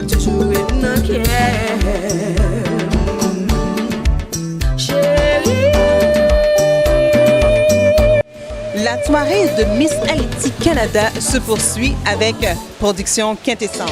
toujours une chérie. La soirée de Miss Haïti Canada se poursuit avec Production Quintessence.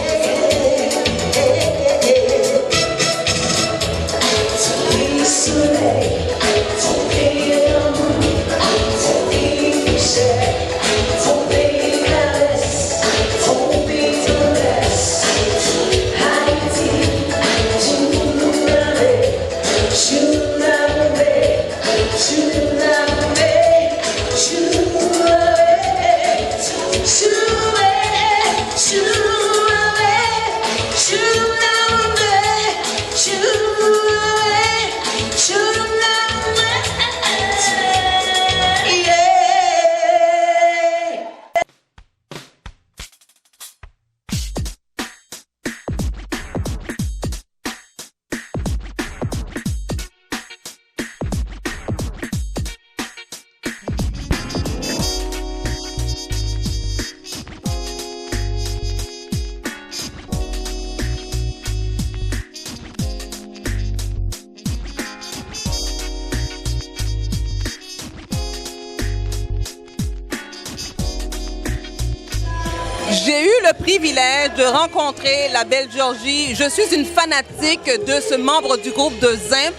J'ai eu le privilège de rencontrer la belle Georgie. Je suis une fanatique de ce membre du groupe de Zin.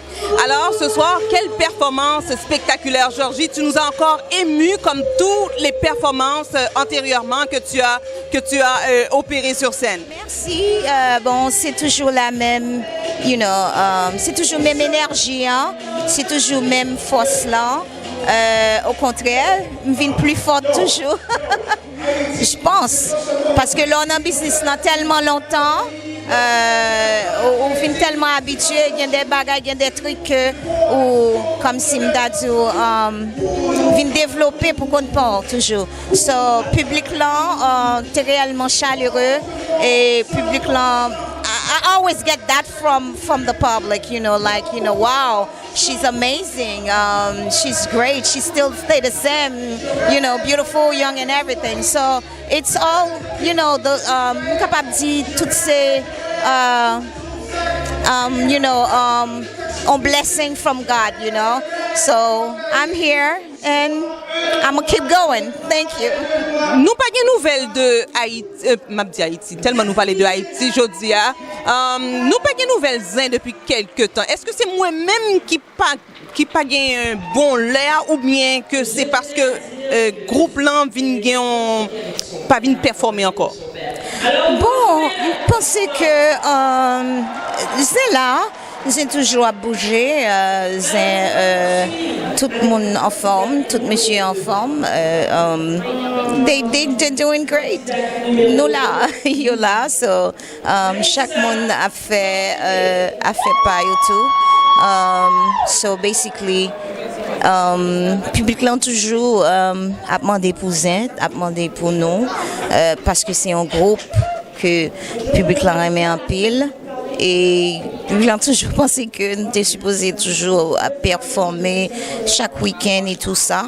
Alors ce soir, quelle performance spectaculaire. Georgie, tu nous as encore émus comme toutes les performances antérieurement que tu as opérées sur scène. Merci. Bon, c'est toujours la même, c'est toujours même énergie, hein? C'est toujours même force là. Au contraire, je viens plus forte toujours. Je pense. Parce que là, on est en business là tellement longtemps. On est tellement habitué. Il y a des bagages, il y a des trucs comme Simdadou, vient développer pour qu'on pense toujours. So, public là, c'est réellement chaleureux. Et public là, I always get that from the public, wow, she's amazing, she's great, she still stay the same, beautiful, young and everything. So it's all, capable de dire toutes ces, a blessing from God, So I'm here and I'm gonna keep going. Thank you. Nous pas de nouvelles de Haïti, Haïti, tellement nous parler de Haïti aujourd'hui. Nous pas de nouvelles Zin depuis quelques temps. Est-ce que c'est moi-même qui pas un bon l'air ou bien que c'est parce que groupe là pas vient performer encore? Bon, je pense que c'est là. J'ai toujours à bouger, tout le monde en forme, tout monsieur en forme. They're doing great. Nous là, you là, so chaque monde a fait pas tout. So basically, public là toujours a demandé pour Zin, a demandé pour nous, parce que c'est un groupe que public là remet en pile. Et j'ai toujours pensé que nous étions supposés toujours à performer chaque week-end et tout ça.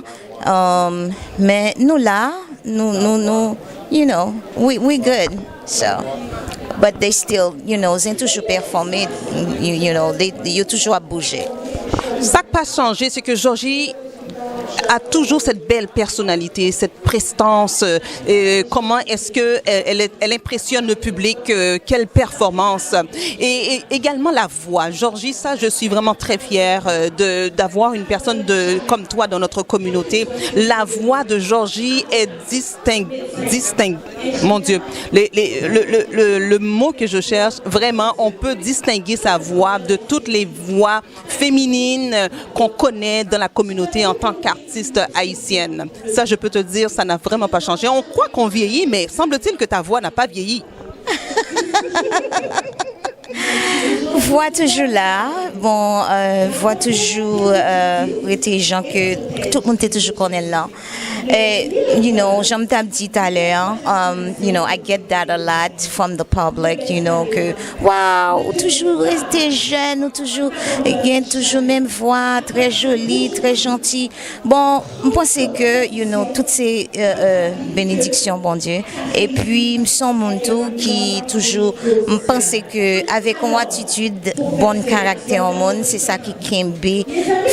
Mais nous là, nous, we good. So, but they still, ils ont toujours performé, ils toujours à bouger. Ça qui pas changé, c'est que Georgie a toujours cette belle personnalité, cette prestance. Comment est-ce que elle impressionne le public? Quelle performance! Et également la voix. Georgie, ça, je suis vraiment très fière d'avoir une personne comme toi dans notre communauté. La voix de Georgie est distincte. Mon Dieu, le mot que je cherche, vraiment, on peut distinguer sa voix de toutes les voix féminines qu'on connaît dans la communauté en tant qu'artiste haïtienne. Ça, je peux te dire, ça n'a vraiment pas changé. On croit qu'on vieillit, mais semble-t-il que ta voix n'a pas vieilli. Voix toujours là, voix toujours les gens que tout le monde est toujours connaît là. You know, j'aime t'ai dit tout à l'heure, you know, I get that a lot from the public, you know, que, wow, ou toujours rester jeune, ou toujours, toujours même voix, très jolie, très gentille. Bon, je pense que, you know, toutes ces bénédictions, bon Dieu, et puis, me sens mon tout qui toujours, me pense que, avec une attitude, bon caractère au monde, c'est ça qui est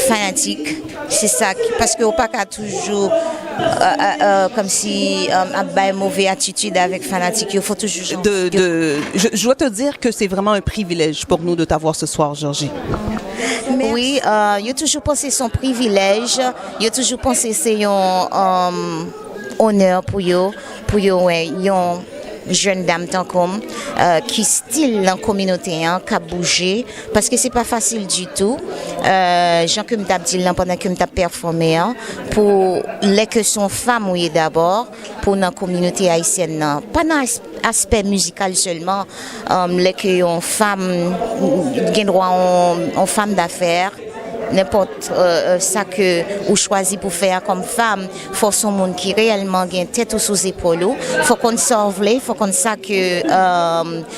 fanatique, c'est ça qui, parce que, au pas qu'à toujours, comme si une mauvaise attitude avec fanatique, il faut toujours... Je dois te dire que c'est vraiment un privilège pour nous de t'avoir ce soir, Georgie. Oui, il a toujours pensé son privilège, il a toujours pensé c'est un honneur pour eux, ouais, jeune dame tant comme qui style la communauté qui a bougé parce que c'est pas facile du tout Jean que m't'a dit là pendant que m't'a performé pour les que sont femmes oui d'abord pour la communauté haïtienne pas dans aspect musical seulement les que ont femmes gain droit en femmes d'affaires n'importe ça que vous choisissez pour faire comme femme, faut son monde qui réellement gagne tête sous épaule, faut qu'on sauve les, faut qu'on ça que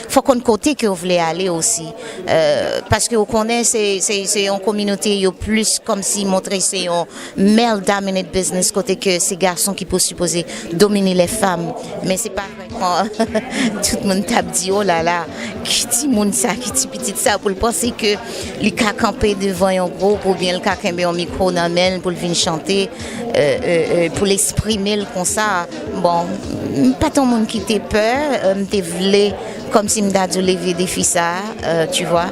faut qu'on côté que vous voulez aller aussi parce que vous connaissez c'est une communauté yo plus comme si montrer c'est un male dominant business côté que ces garçons qui peuvent supposer dominer les femmes mais c'est pas vraiment tout le monde tape dit oh là là qui dit monde ça qui dit petit ça pour penser que les cas camper devant un gros ou bien le cas qu'il y a un micro dans main pour venir chanter pour l'exprimer comme ça bon pas tout le monde qui t'a peur t'es voulu comme si m'da dû lever des filles ça tu vois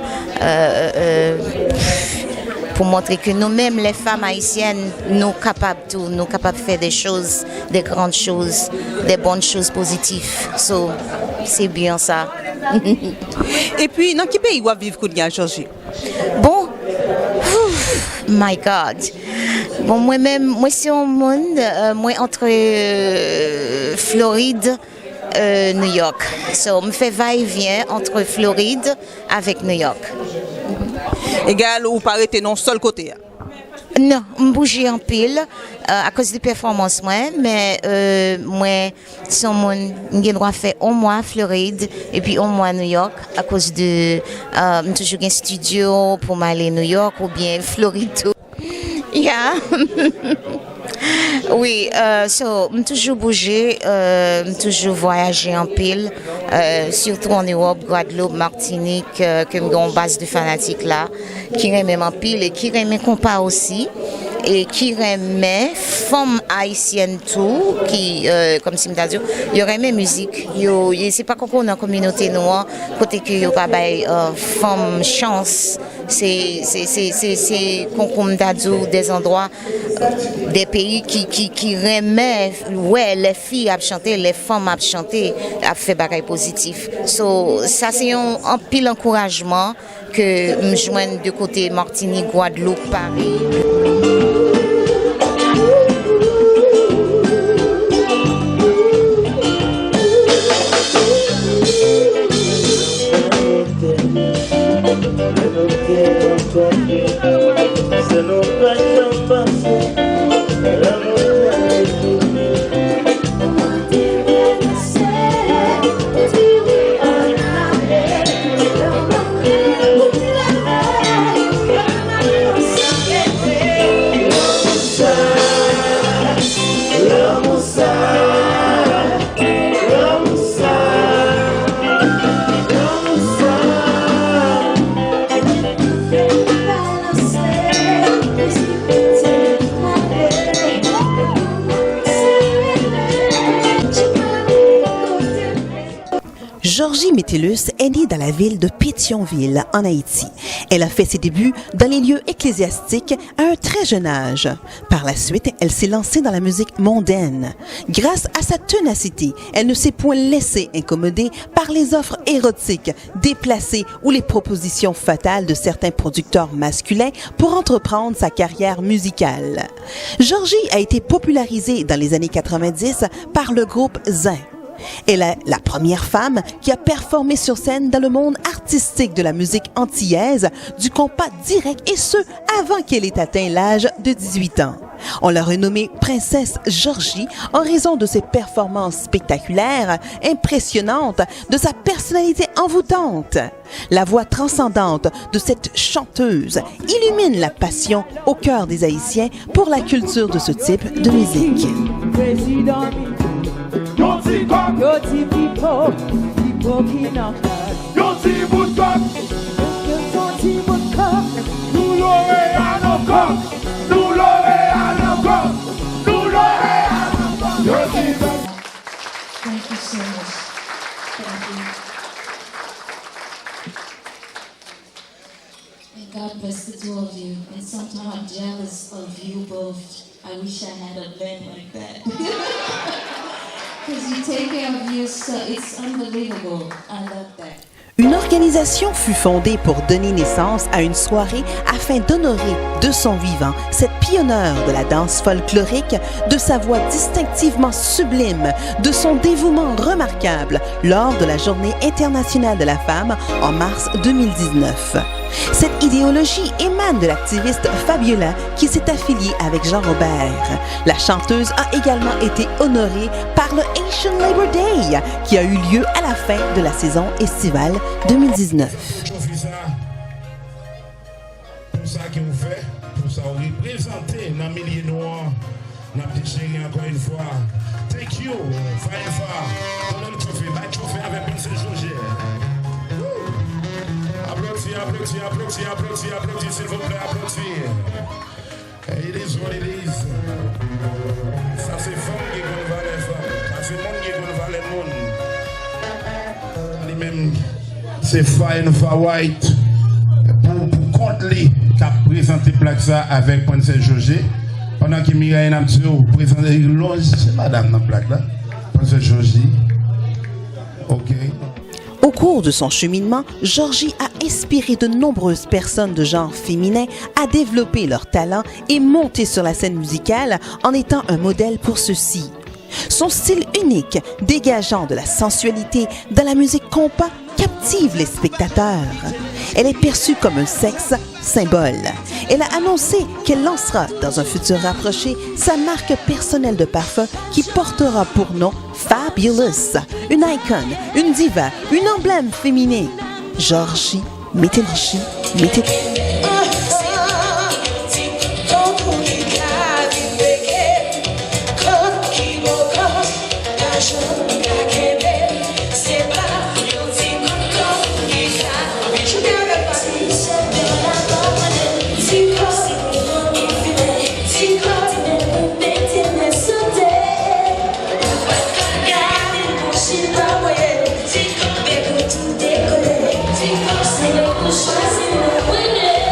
pour montrer que nous-mêmes les femmes haïtiennes nous capables de faire des choses des grandes choses des bonnes choses positives so c'est bien ça. Et puis dans quel pays vous vivez Kounia Georgie? Bon my God. Bon, moi-même, moi, c'est un monde, moi, entre Floride et New York. So, me fait va-et-vient entre Floride avec New York. Égal ou pas arrêter non seul côté? Non, me bouger en pile à cause des performances, mais moi, c'est un monde, j'ai droit faire un mois Floride et puis un mois New York à cause de toujours un studio pour m'aller New York ou bien Floride. Yeah. Oui, so, toujours bouger, toujours voyager en pile, surtout en Europe, Guadeloupe, Martinique, que j'ai une base de fanatiques là, qui aiment en pile et qui aiment compas aussi. Et qui remet femmes haïtiennes tout qui comme si m'ta dit il remet musique yo c'est pas qu'on dans communauté noire côté que yo pas bail femmes chance c'est qu'on m'ta dit des endroits des pays qui remet ouais les filles à chanter les femmes à chanter à faire bagaille positif so ça c'est un pile encouragement que me joindre de côté Martinique Guadeloupe Paris. Georgie Métellus est née dans la ville de Pétionville, en Haïti. Elle a fait ses débuts dans les lieux ecclésiastiques à un très jeune âge. Par la suite, elle s'est lancée dans la musique mondaine. Grâce à sa ténacité, elle ne s'est point laissée incommoder par les offres érotiques, déplacées ou les propositions fatales de certains producteurs masculins pour entreprendre sa carrière musicale. Georgie a été popularisée dans les années 90 par le groupe Zin. Elle est la première femme qui a performé sur scène dans le monde artistique de la musique antillaise du compas direct et ce, avant qu'elle ait atteint l'âge de 18 ans. On l'a renommée Princesse Georgie en raison de ses performances spectaculaires, impressionnantes, de sa personnalité envoûtante. La voix transcendante de cette chanteuse illumine la passion au cœur des Haïtiens pour la culture de ce type de musique. Thank you so much. Thank you. And God bless the two of you. And sometimes I'm jealous of you both. I wish I had a band like that. Because you take care of you, so it's unbelievable. I love that. Une organisation fut fondée pour donner naissance à une soirée afin d'honorer de son vivant cette pionnière de la danse folklorique, de sa voix distinctivement sublime, de son dévouement remarquable lors de la Journée internationale de la femme en mars 2019. Cette idéologie émane de l'activiste Fabiola qui s'est affiliée avec Jean Robert. La chanteuse a également été honorée par le Haitian Labor Day qui a eu lieu à la fin de la saison estivale 2019. Pour ça que vous faites, pour ça vous représentez dans le milieu noir, dans la petite chérie encore une fois. Thank you, Firefa. Donnez le trophée avec Princesse Georgie. Applaudis, s'il vous plaît, applaudis. It is what it is. Ça, c'est femme qui est qu'on va les femmes. Ça, c'est monde qui est qu'on va les mondes. Lui-même, c'est Firefa White. Pour Contley, qui a présenté plaque ça avec Princesse Georgie. Pendant que Mireille Namtio présentait l'onge, c'est madame dans la plaque là. Princesse Georgie. OK. Au cours de son cheminement, Georgie a inspiré de nombreuses personnes de genre féminin à développer leur talent et monter sur la scène musicale en étant un modèle pour ceux-ci. Son style unique, dégageant de la sensualité dans la musique compas, captive les spectateurs. Elle est perçue comme un sexe symbole. Elle a annoncé qu'elle lancera dans un futur rapproché sa marque personnelle de parfum qui portera pour nom Fabulous, une icône, une diva, une emblème féminin. Georgie, Météorgie. Choisis le bonheur.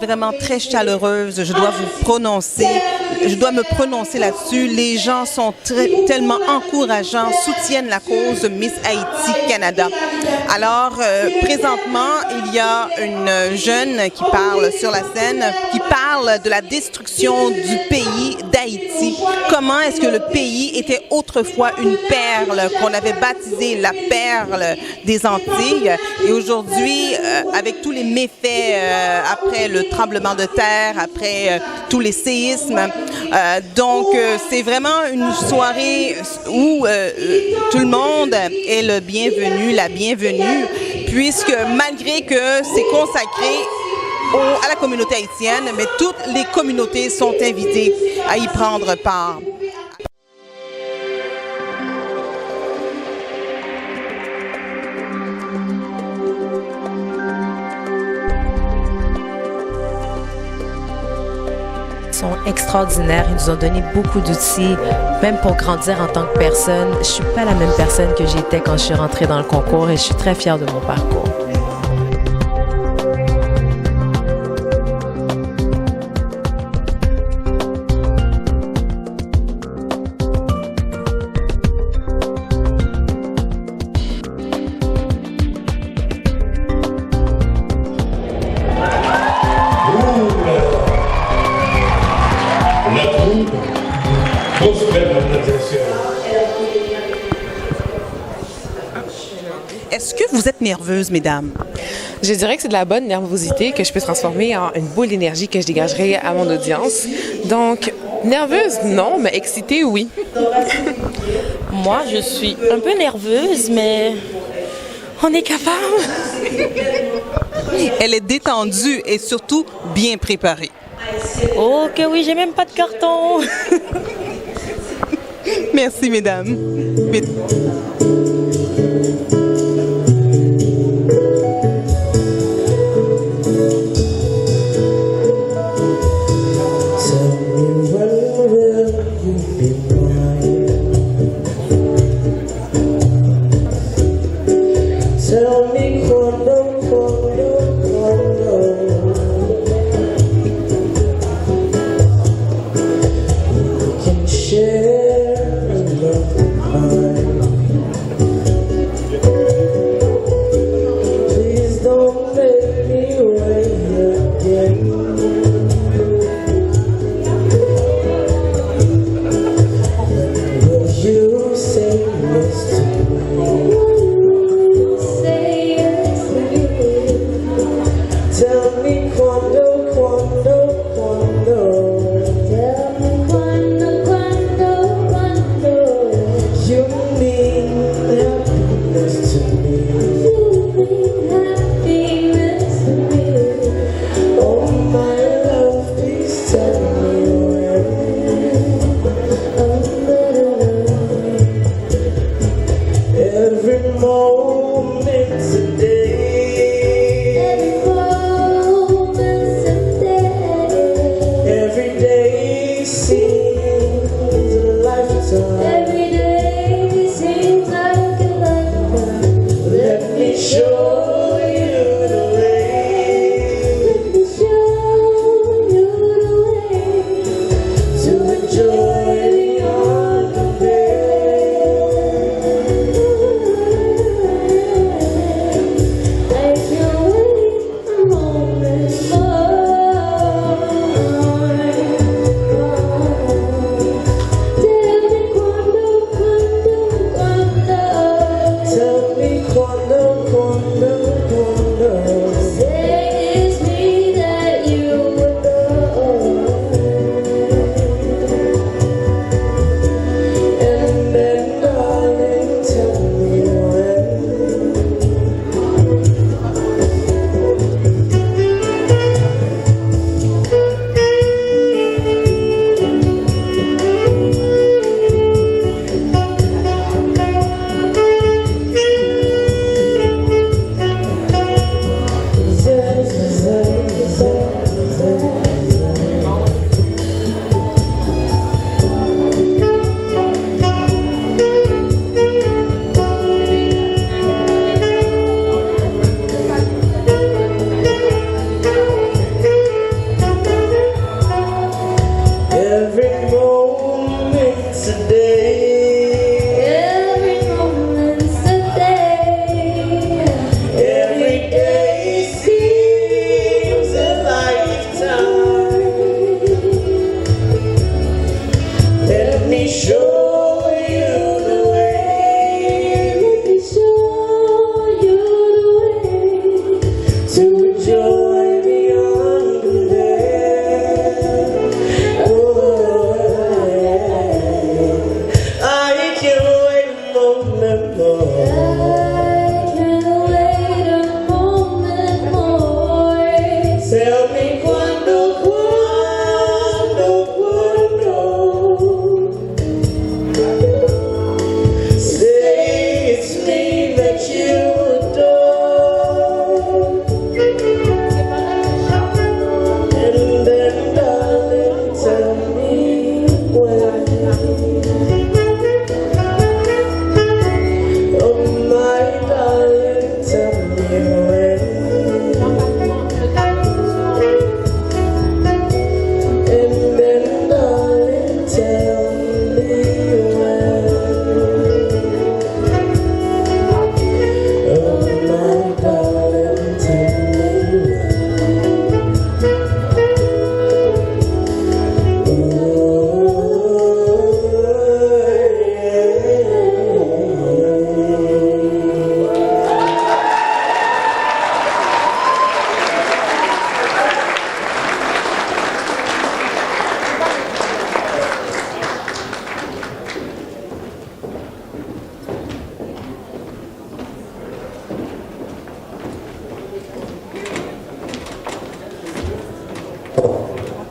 Vraiment très chaleureuse, je dois me prononcer là-dessus. Les gens sont tellement encourageants, soutiennent la cause Miss Haïti Canada. Alors, présentement, il y a une jeune qui parle sur la scène, qui parle de la destruction du pays d'Haïti. Comment est-ce que le pays était autrefois une perle, qu'on avait baptisée la perle des Antilles, et aujourd'hui, avec tous les méfaits après le tremblement de terre, après tous les séismes. Donc, c'est vraiment une soirée où tout le monde est le bienvenu, la bienvenue, puisque malgré que c'est consacré à la communauté haïtienne, mais toutes les communautés sont invitées à y prendre part. Sont extraordinaires, ils nous ont donné beaucoup d'outils, même pour grandir en tant que personne. Je suis pas la même personne que j'étais quand je suis rentrée dans le concours et je suis très fière de mon parcours. Est-ce que vous êtes nerveuse, mesdames? Je dirais que c'est de la bonne nervosité que je peux transformer en une boule d'énergie que je dégagerai à mon audience. Donc, nerveuse, non, mais excitée, oui. Moi, je suis un peu nerveuse, mais on est capable. Elle est détendue et surtout bien préparée. Oh que oui, j'ai même pas de carton. Merci, mesdames.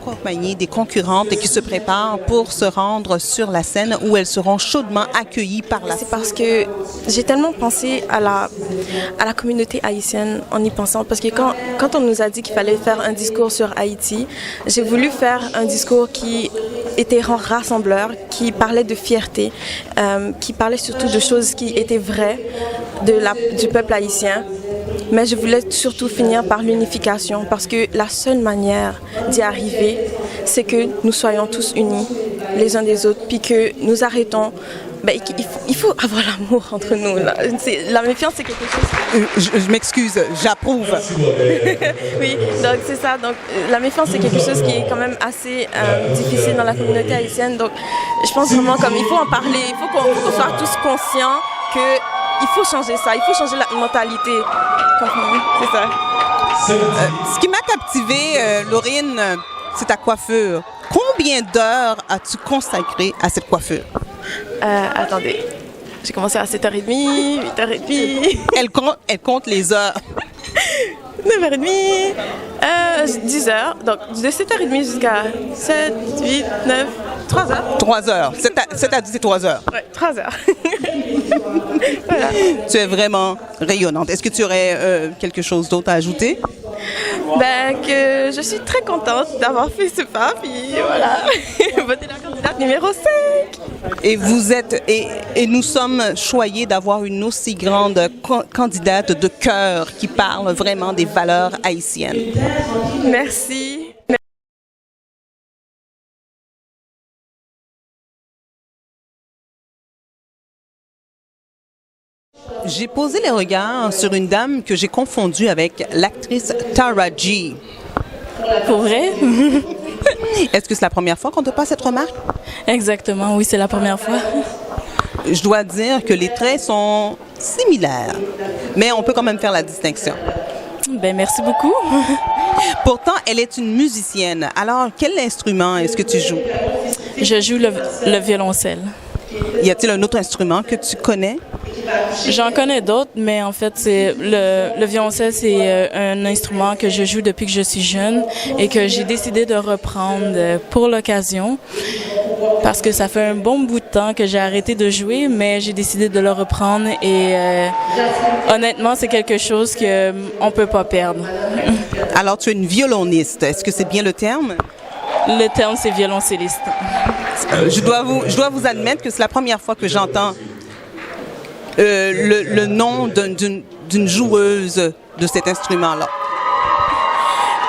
Accompagner des concurrentes et qui se préparent pour se rendre sur la scène où elles seront chaudement accueillies par la C'est parce que j'ai tellement pensé à la communauté haïtienne en y pensant. Parce que quand on nous a dit qu'il fallait faire un discours sur Haïti, j'ai voulu faire un discours qui était rassembleur, qui parlait de fierté, qui parlait surtout de choses qui étaient vraies du peuple haïtien. Mais je voulais surtout finir par l'unification parce que la seule manière d'y arriver, c'est que nous soyons tous unis les uns des autres, puis que nous arrêtons. Ben, il faut avoir l'amour entre nous. Là. La méfiance, c'est quelque chose... Je m'excuse, j'approuve. Oui, donc c'est ça. Donc, la méfiance, c'est quelque chose qui est quand même assez difficile dans la communauté haïtienne. Donc, je pense vraiment comme il faut en parler, il faut qu'on soit tous conscients que il faut changer ça, il faut changer la mentalité. C'est ça. Ce qui m'a captivée, Laurine, c'est ta coiffure. Combien d'heures as-tu consacré à cette coiffure? Attendez, j'ai commencé à 7h30, 8h30. Elle compte les heures. 9h30, 10h. Donc, de 7h30 jusqu'à 7, 8, 9, 3 heures. 3 heures. C'est 3 heures. Ouais, 3 heures. Voilà. Tu es vraiment rayonnante. Est-ce que tu aurais quelque chose d'autre à ajouter? Ben, que je suis très contente d'avoir fait ce pas, puis voilà, votez la candidate numéro 5. Et et nous sommes choyés d'avoir une aussi grande candidate de cœur qui parle vraiment des valeurs haïtiennes. Merci. J'ai posé les regards sur une dame que j'ai confondue avec l'actrice Tara G. Pour vrai? Est-ce que c'est la première fois qu'on te passe cette remarque? Exactement, oui, c'est la première fois. Je dois dire que les traits sont similaires, mais on peut quand même faire la distinction. Ben, merci beaucoup. Pourtant, elle est une musicienne. Alors, quel instrument est-ce que tu joues? Je joue le violoncelle. Y a-t-il un autre instrument que tu connais? J'en connais d'autres, mais en fait, le violoncelle, c'est un instrument que je joue depuis que je suis jeune et que j'ai décidé de reprendre pour l'occasion parce que ça fait un bon bout de temps que j'ai arrêté de jouer, mais j'ai décidé de le reprendre et honnêtement, c'est quelque chose qu'on ne peut pas perdre. Alors, tu es une violoniste. Est-ce que c'est bien le terme? Le terme, c'est violoncelliste. Je dois vous admettre que c'est la première fois que j'entends le nom d'une joueuse de cet instrument-là.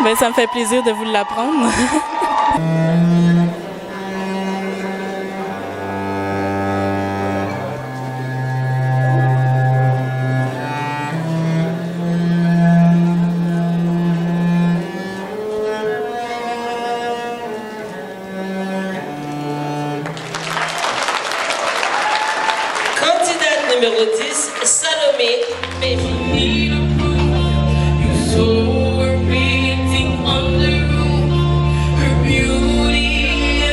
Ben, ça me fait plaisir de vous l'apprendre. Numéro 10, Salomé Baby. Her beauty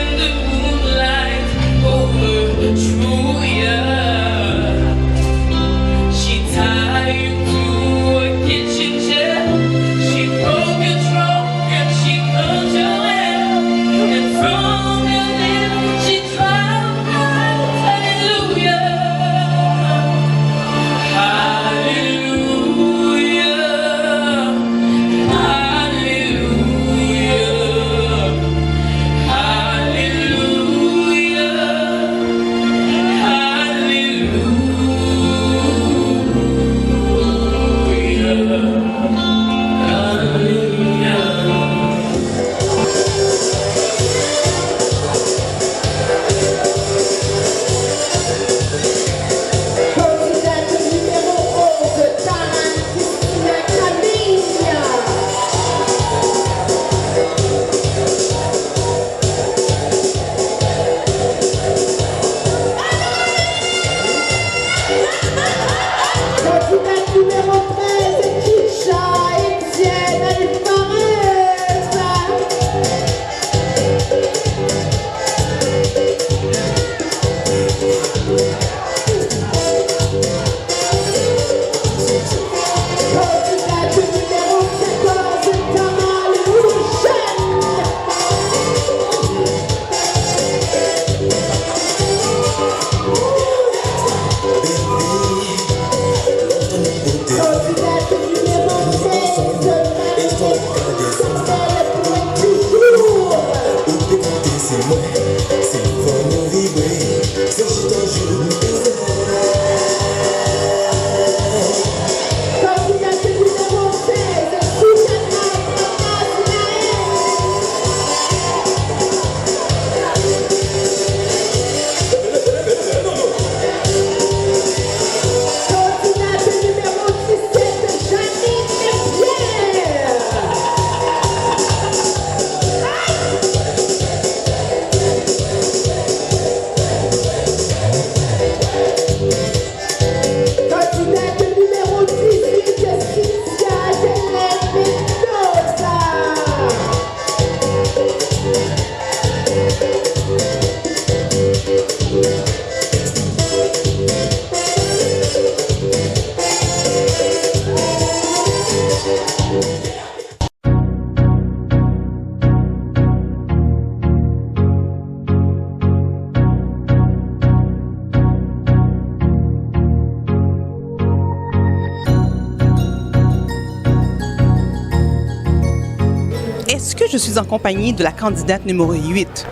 je suis en compagnie de la candidate numéro 8.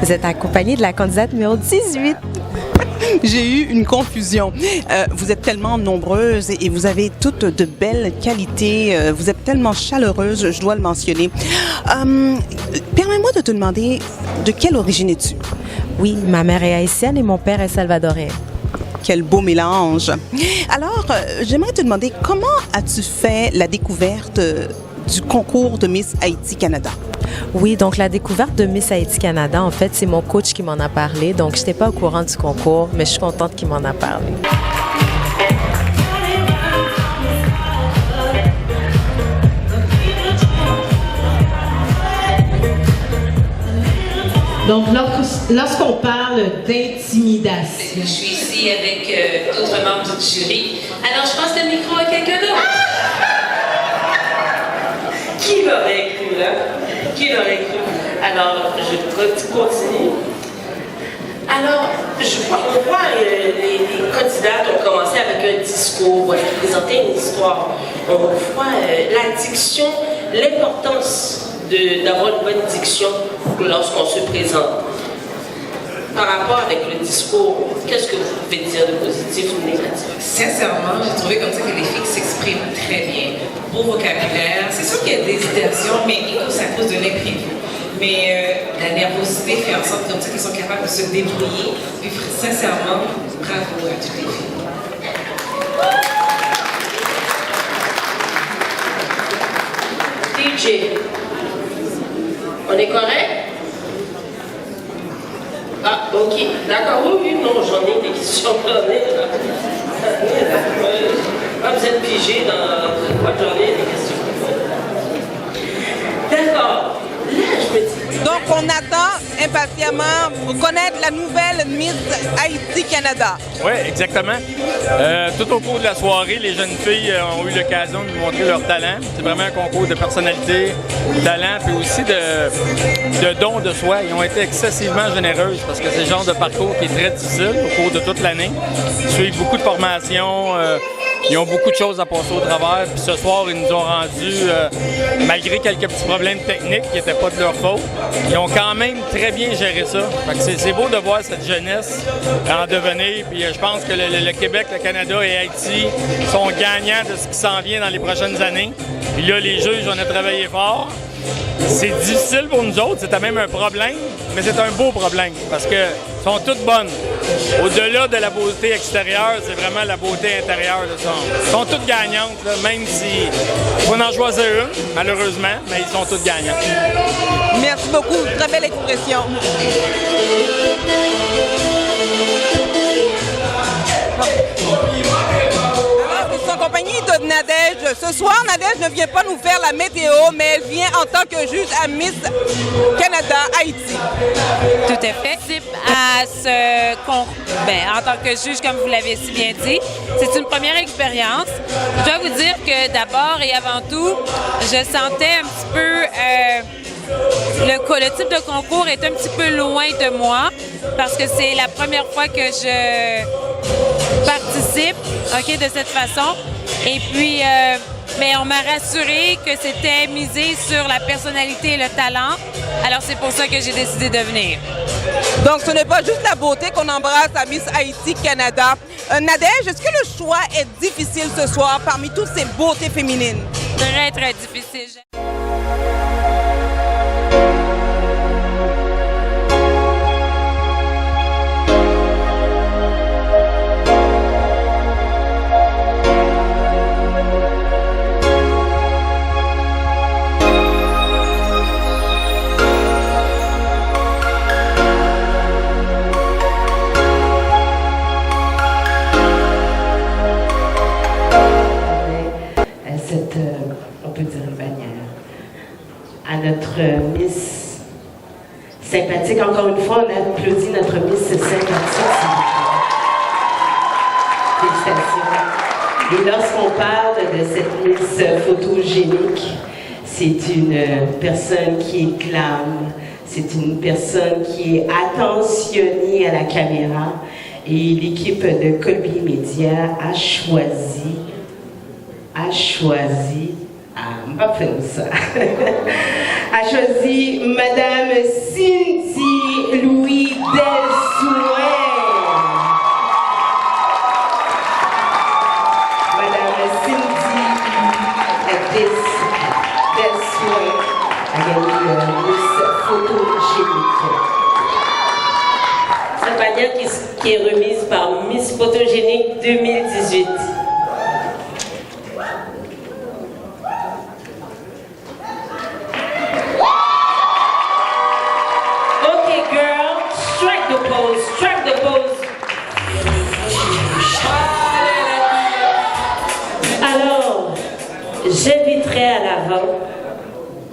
Vous êtes accompagnée de la candidate numéro 18. J'ai eu une confusion. Vous êtes tellement nombreuses et vous avez toutes de belles qualités. Vous êtes tellement chaleureuse, je dois le mentionner. Permets-moi de te demander de quelle origine es-tu? Oui, ma mère est haïtienne et mon père est salvadorien. Quel beau mélange. Alors, j'aimerais te demander comment as-tu fait la découverte du concours de Miss Haïti Canada? Oui, donc la découverte de Miss Haïti Canada, en fait, c'est mon coach qui m'en a parlé. Donc, je n'étais pas au courant du concours, mais je suis contente qu'il m'en a parlé. Donc, lorsqu'on parle d'intimidation... Je suis ici avec d'autres membres du jury. Alors, je passe le micro à quelqu'un d'autre. Qui l'aurait cru, là? Qui l'aurait cru? Alors, je continue. Alors, on voit les candidats ont commencé avec un discours, voilà, présenter une histoire. On voit la diction, l'importance d'avoir une bonne diction lorsqu'on se présente. Par rapport avec le discours, qu'est-ce que vous pouvez dire de positif ou de négatif? Sincèrement, j'ai trouvé comme ça que les filles s'expriment très bien, beau vocabulaire. C'est sûr qu'il y a des hésitations, mais c'est à cause de l'imprévu. Mais la nervosité fait en sorte comme ça qu'ils sont capables de se débrouiller. Puis sincèrement, bravo à toutes les filles. DJ, on est correct? Ah, ok, d'accord, oui, non, j'en ai des questions. Vous êtes pigé dans quoi j'en ai des questions. D'accord. Donc, on attend impatiemment pour connaître la nouvelle Miss Haïti Canada. Oui, exactement. Tout au cours de la soirée, les jeunes filles ont eu l'occasion de nous montrer leur talent. C'est vraiment un concours de personnalité, de talent, puis aussi de dons de soi. Ils ont été excessivement généreuses parce que c'est le genre de parcours qui est très difficile au cours de toute l'année. Ils suivent beaucoup de formations. Ils ont beaucoup de choses à passer au travers. Puis ce soir, ils nous ont rendu, malgré quelques petits problèmes techniques qui n'étaient pas de leur faute, ils ont quand même très bien géré ça. C'est beau de voir cette jeunesse en devenir. Puis je pense que le Québec, le Canada et Haïti sont gagnants de ce qui s'en vient dans les prochaines années. Puis là, les juges, on a travaillé fort. C'est difficile pour nous autres, c'était même un problème, mais c'est un beau problème parce que sont toutes bonnes. Au-delà de la beauté extérieure, c'est vraiment la beauté intérieure de ça. Elles sont toutes gagnantes, là, même si il faut en choisir une, malheureusement, mais ils sont toutes gagnantes. Merci beaucoup, très belle expression. En compagnie de Nadège. Ce soir, Nadège ne vient pas nous faire la météo, mais elle vient en tant que juge à Miss Canada Haïti. Tout à fait. En tant que juge, comme vous l'avez si bien dit, c'est une première expérience. Je dois vous dire que d'abord et avant tout, je sentais un petit peu... le type de concours est un petit peu loin de moi parce que c'est la première fois que je participe de cette façon. Et puis, mais on m'a rassuré que c'était misé sur la personnalité et le talent. Alors, c'est pour ça que j'ai décidé de venir. Donc, ce n'est pas juste la beauté qu'on embrasse à Miss Haïti Canada. Nadège, est-ce que le choix est difficile ce soir parmi toutes ces beautés féminines? Très, très difficile. On peut dire une bannière, à notre Miss sympathique. Encore une fois, on applaudit notre Miss sympathique. Félicitations. Et lorsqu'on parle de cette Miss photogénique, c'est une personne qui est glam, c'est une personne qui est attentionnée à la caméra. Et l'équipe de Colby Media a choisi pas faire ça. A choisi Madame Cindy Louis Delsouet. Madame Cindy Delsouet a gagné Miss Photogénique. Cette bannière qui est remise par Miss Photogénique 2018. Strike the pose. Alors, j'inviterai à l'avant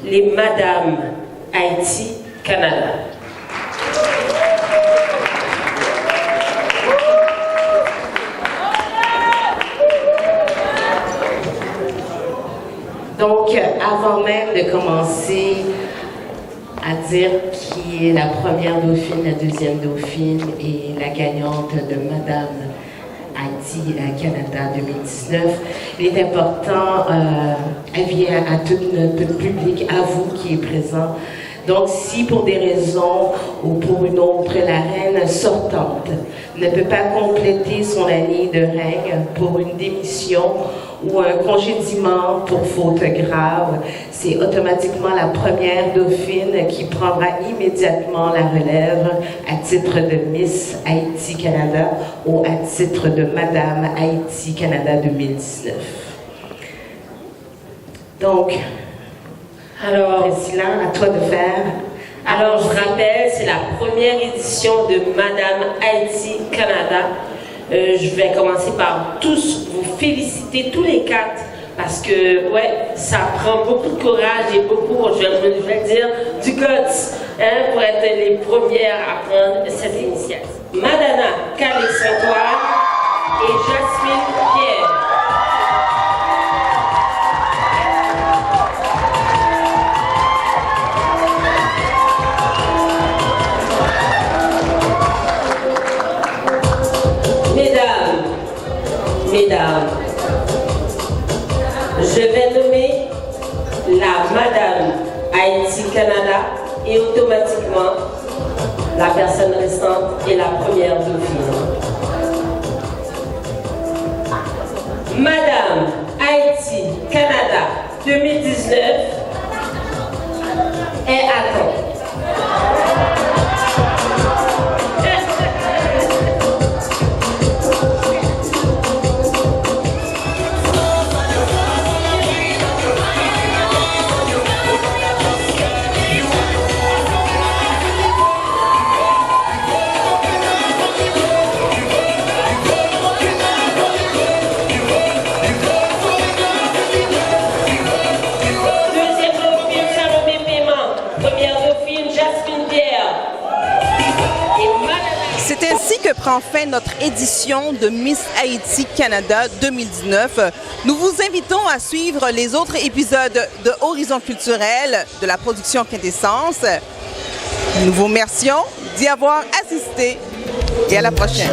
les Madame Haïti Canada. Donc, avant même de commencer à dire qui est la première dauphine, la deuxième dauphine et la gagnante de Madame Haïti Canada 2019. Il est important, elle vient à tout notre public, à vous qui est présent. Donc, si pour des raisons ou pour une autre, la reine sortante ne peut pas compléter son année de règne pour une démission ou un congédiement pour faute grave, c'est automatiquement la première dauphine qui prendra immédiatement la relève à titre de Miss Haïti Canada ou à titre de Madame Haïti Canada 2019. Donc, alors, Priscilla, à toi de faire. Alors, je rappelle, c'est la première édition de Madame Haïti Canada. Je vais commencer par tous vous féliciter, tous les quatre, parce que, ouais, ça prend beaucoup de courage et beaucoup, je vais dire, du guts, hein, pour être les premières à prendre cette initiative. Madana Calix-Antoine et Jasmine Pierre. Mesdames, je vais nommer la Madame Haïti Canada et automatiquement la personne restante est la première dauphine. Madame Haïti Canada 2019 est à temps. C'est ainsi que prend fin notre édition de Miss Haïti Canada 2019. Nous vous invitons à suivre les autres épisodes de Horizon Culturel de la production Quintessence. Nous vous remercions d'y avoir assisté et à la prochaine.